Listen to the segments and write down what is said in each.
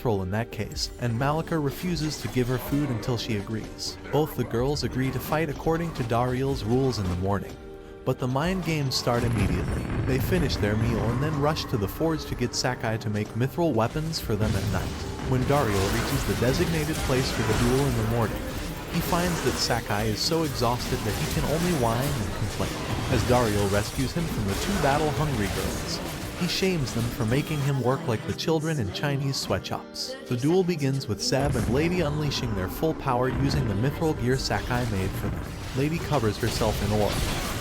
mithril in that case, and Malika refuses to give her food until she agrees. Both the girls agree to fight according to Dariel's rules in the morning. But the mind games start immediately. They finish their meal and then rush to the forge to get Sakai to make mithril weapons for them at night. When Dariel reaches the designated place for the duel in the morning, he finds that Sakai is so exhausted that he can only whine and complain. As Dariel rescues him from the two battle-hungry girls, he shames them for making him work like the children in Chinese sweatshops. The duel begins with Zeb and Lady unleashing their full power using the mithril gear Sakai made for them. Lady covers herself in aura,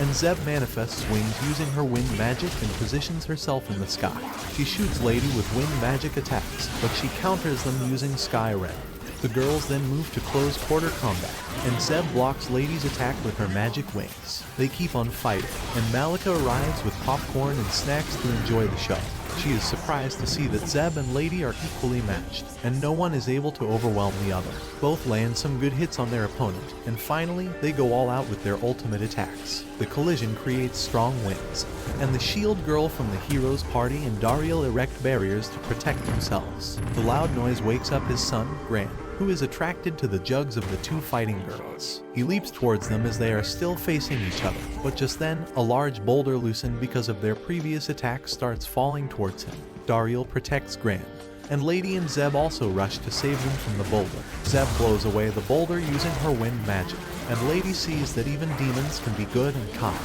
and Zeb manifests wings using her wind magic and positions herself in the sky. She shoots Lady with wind magic attacks, but she counters them using Sky Realm. The girls then move to close quarter combat, and Zeb blocks Lady's attack with her magic wings. They keep on fighting, and Malika arrives with popcorn and snacks to enjoy the show. She is surprised to see that Zeb and Lady are equally matched, and no one is able to overwhelm the other. Both land some good hits on their opponent, and finally, they go all out with their ultimate attacks. The collision creates strong winds, and the shield girl from the hero's party and Dariel erect barriers to protect themselves. The loud noise wakes up his son, Gran, who is attracted to the jugs of the two fighting girls. He leaps towards them as they are still facing each other, but just then, a large boulder loosened because of their previous attack starts falling towards him. Dariel protects Gran, and Lady and Zeb also rush to save them from the boulder. Zeb blows away the boulder using her wind magic, and Lady sees that even demons can be good and kind.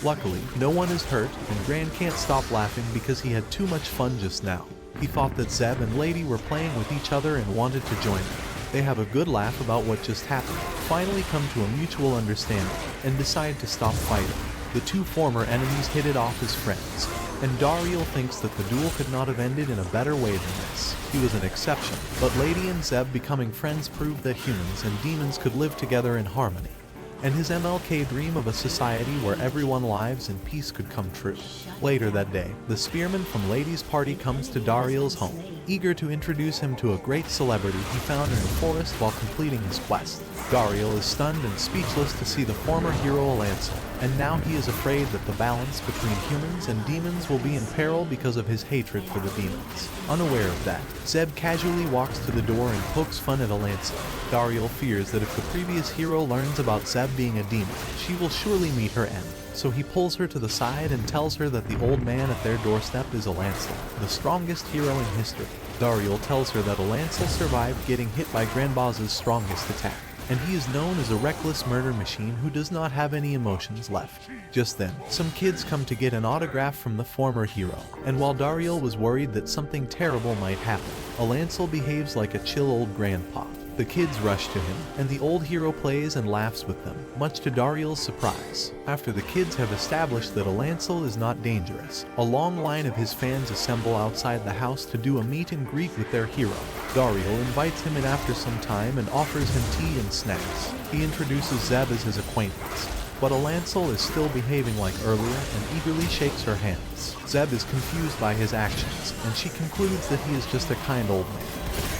Luckily, no one is hurt, and Gran can't stop laughing because he had too much fun just now. He thought that Zeb and Lady were playing with each other and wanted to join them. They have a good laugh about what just happened, finally come to a mutual understanding, and decide to stop fighting. The two former enemies hit it off as friends, and Dariel thinks that the duel could not have ended in a better way than this. He was an exception, but Lady and Zeb becoming friends proved that humans and demons could live together in harmony, and his MLK dream of a society where everyone's lives and peace could come true. Later that day, the spearman from Lady's party comes to Dariel's home, eager to introduce him to a great celebrity he found in the forest while completing his quest. Dariel is stunned and speechless to see the former hero Alancel, and now he is afraid that the balance between humans and demons will be in peril because of his hatred for the demons. Unaware of that, Zeb casually walks to the door and pokes fun at Alancel. Dariel fears that if the previous hero learns about Zeb being a demon, she will surely meet her end. So he pulls her to the side and tells her that the old man at their doorstep is Alancel, the strongest hero in history. Dariel tells her that Alancel survived getting hit by Granbaz's strongest attack, and he is known as a reckless murder machine who does not have any emotions left. Just then, some kids come to get an autograph from the former hero, and while Dariel was worried that something terrible might happen, Alancel behaves like a chill old grandpa. The kids rush to him, and the old hero plays and laughs with them, much to Dariel's surprise. After the kids have established that Alancel is not dangerous, a long line of his fans assemble outside the house to do a meet and greet with their hero. Dariel invites him in after some time and offers him tea and snacks. He introduces Zeb as his acquaintance, but Alancel is still behaving like earlier and eagerly shakes her hands. Zeb is confused by his actions, and she concludes that he is just a kind old man.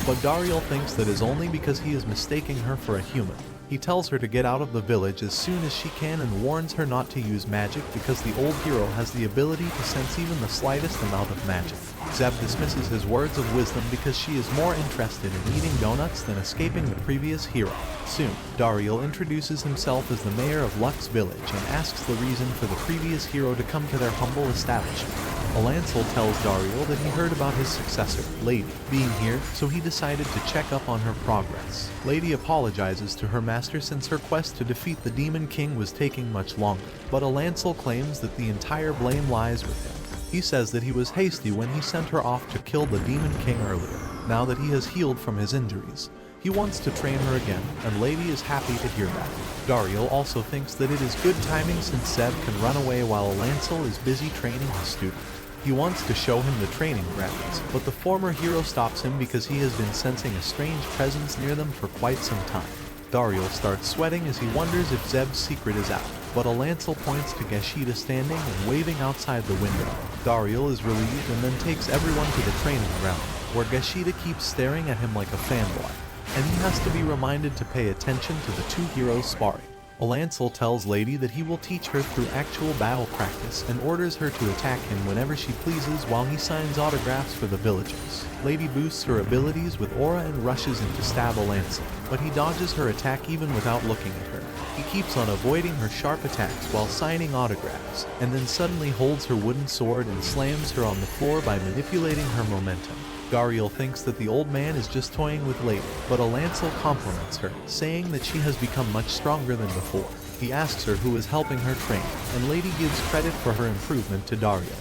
But Dariel thinks that is only because he is mistaking her for a human. He tells her to get out of the village as soon as she can and warns her not to use magic because the old hero has the ability to sense even the slightest amount of magic. Zeb dismisses his words of wisdom because she is more interested in eating donuts than escaping the previous hero. Soon, Dariel introduces himself as the mayor of Lux Village and asks the reason for the previous hero to come to their humble establishment. Alancel tells Dariel that he heard about his successor, Lady, being here, so he decided to check up on her progress. Lady apologizes to her master since her quest to defeat the Demon King was taking much longer, but Alancel claims that the entire blame lies with him. He says that he was hasty when he sent her off to kill the Demon King earlier. Now that he has healed from his injuries, he wants to train her again, and Lady is happy to hear that. Dariel also thinks that it is good timing since Zeb can run away while Alancel is busy training his student. He wants to show him the training grounds, but the former hero stops him because he has been sensing a strange presence near them for quite some time. Dariel starts sweating as he wonders if Zeb's secret is out, but Alancel points to Gashida standing and waving outside the window. Dariel is relieved and then takes everyone to the training ground, where Gashida keeps staring at him like a fanboy, and he has to be reminded to pay attention to the two heroes sparring. Alancel tells Lady that he will teach her through actual battle practice and orders her to attack him whenever she pleases while he signs autographs for the villagers. Lady boosts her abilities with aura and rushes in to stab Alancel, but he dodges her attack even without looking at her. He keeps on avoiding her sharp attacks while signing autographs, and then suddenly holds her wooden sword and slams her on the floor by manipulating her momentum. Dariel thinks that the old man is just toying with Lady, but Alancel compliments her, saying that she has become much stronger than before. He asks her who is helping her train, and Lady gives credit for her improvement to Dariel,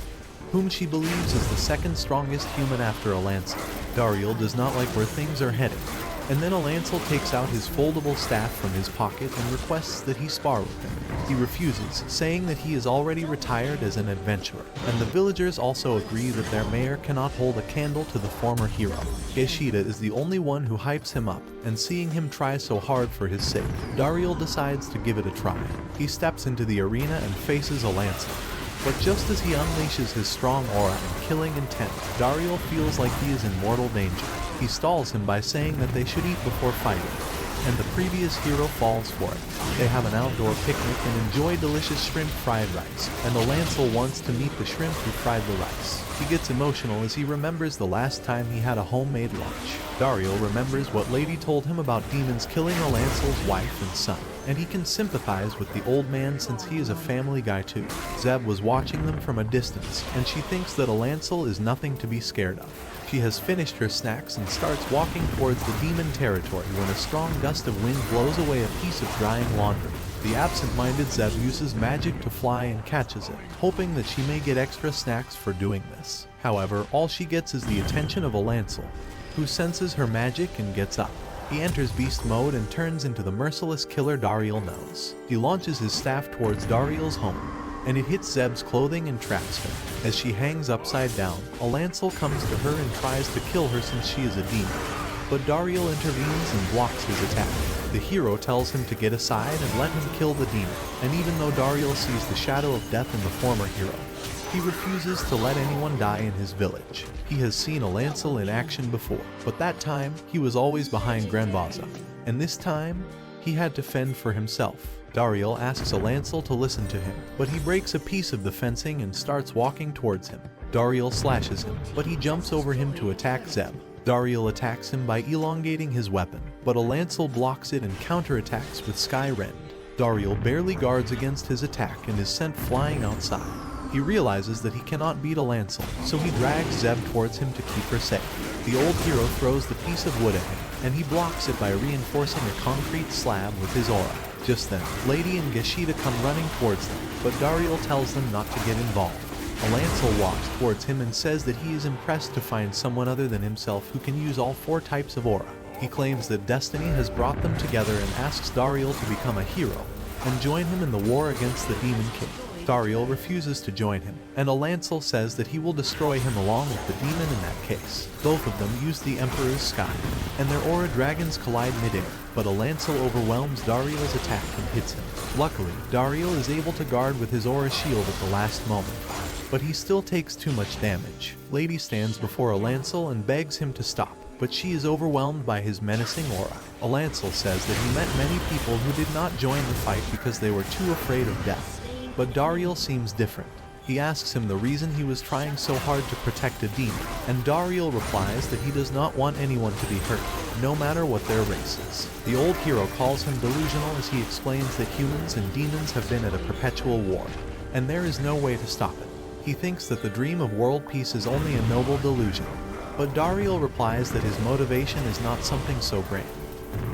whom she believes is the second strongest human after Alancel. Dariel does not like where things are heading, and then Alancel takes out his foldable staff from his pocket and requests that he spar with him. He refuses, saying that he is already retired as an adventurer, and the villagers also agree that their mayor cannot hold a candle to the former hero. Geshida is the only one who hypes him up, and seeing him try so hard for his sake, Dariel decides to give it a try. He steps into the arena and faces Alancel. But just as he unleashes his strong aura and killing intent, Dariel feels like he is in mortal danger. He stalls him by saying that they should eat before fighting, and the previous hero falls for it. They have an outdoor picnic and enjoy delicious shrimp fried rice, and Alancel wants to meet the shrimp who fried the rice. He gets emotional as he remembers the last time he had a homemade lunch. Dariel remembers what Lady told him about demons killing Alancel's wife and son, and he can sympathize with the old man since he is a family guy too. Zeb was watching them from a distance, and she thinks that Alancel is nothing to be scared of. She has finished her snacks and starts walking towards the demon territory when a strong gust of wind blows away a piece of drying laundry. The absent-minded Zeb uses magic to fly and catches it, hoping that she may get extra snacks for doing this. However, all she gets is the attention of Alancel, who senses her magic and gets up. He enters beast mode and turns into the merciless killer Dariel knows. He launches his staff towards Dariel's home, and it hits Zeb's clothing and traps her. As she hangs upside down, Alancel comes to her and tries to kill her since she is a demon, but Dariel intervenes and blocks his attack. The hero tells him to get aside and let him kill the demon, and even though Dariel sees the shadow of death in the former hero, he refuses to let anyone die in his village. He has seen Alancel in action before, but that time he was always behind Granbaza, and this time he had to fend for himself. Dariel asks Alancel to listen to him, but he breaks a piece of the fencing and starts walking towards him. Dariel slashes him, but he jumps over him to attack Zeb. Dariel attacks him by elongating his weapon, but Alancel blocks it and counterattacks with Sky Rend. Dariel barely guards against his attack and is sent flying outside. He realizes that he cannot beat Alancel, so he drags Zeb towards him to keep her safe. The old hero throws the piece of wood at him, and he blocks it by reinforcing a concrete slab with his aura. Just then, Lady and Geshida come running towards them, but Dariel tells them not to get involved. Alancel walks towards him and says that he is impressed to find someone other than himself who can use all 4 types of aura. He claims that destiny has brought them together and asks Dariel to become a hero and join him in the war against the Demon King. Dariel refuses to join him, and Alancel says that he will destroy him along with the demon in that case. Both of them use the Emperor's Sky, and their aura dragons collide midair, but Alancel overwhelms Dariel's attack and hits him. Luckily, Dariel is able to guard with his aura shield at the last moment, but he still takes too much damage. Lady stands before Alancel and begs him to stop, but she is overwhelmed by his menacing aura. Alancel says that he met many people who did not join the fight because they were too afraid of death. But Dariel seems different. He asks him the reason he was trying so hard to protect a demon, and Dariel replies that he does not want anyone to be hurt, no matter what their race is. The old hero calls him delusional as he explains that humans and demons have been at a perpetual war, and there is no way to stop it. He thinks that the dream of world peace is only a noble delusion, but Dariel replies that his motivation is not something so grand,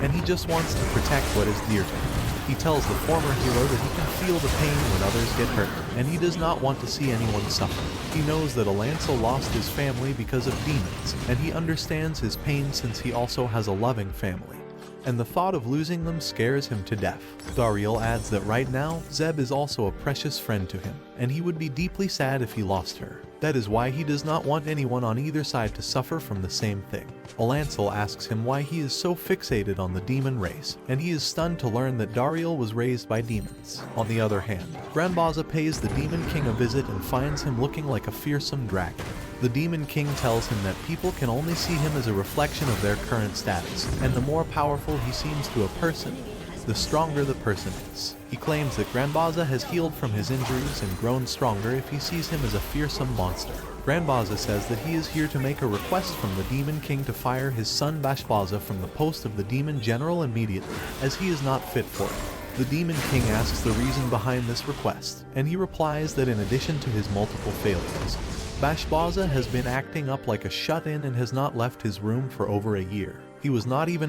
and he just wants to protect what is dear to him. He tells the former hero that he can feel the pain when others get hurt, and he does not want to see anyone suffer. He knows that Alancel lost his family because of demons, and he understands his pain since he also has a loving family, and the thought of losing them scares him to death. Dariel adds that right now, Zeb is also a precious friend to him, and he would be deeply sad if he lost her. That is why he does not want anyone on either side to suffer from the same thing. Alancel asks him why he is so fixated on the demon race, and he is stunned to learn that Dariel was raised by demons. On the other hand, Granbaza pays the Demon King a visit and finds him looking like a fearsome dragon. The Demon King tells him that people can only see him as a reflection of their current status, and the more powerful he seems to a person, the stronger the person is. He claims that Granbaza has healed from his injuries and grown stronger if he sees him as a fearsome monster. Granbaza says that he is here to make a request from the Demon King to fire his son Bashbaza from the post of the Demon General immediately, as he is not fit for it. The Demon King asks the reason behind this request, and he replies that in addition to his multiple failures, Bashbaza has been acting up like a shut-in and has not left his room for over a year. He was not even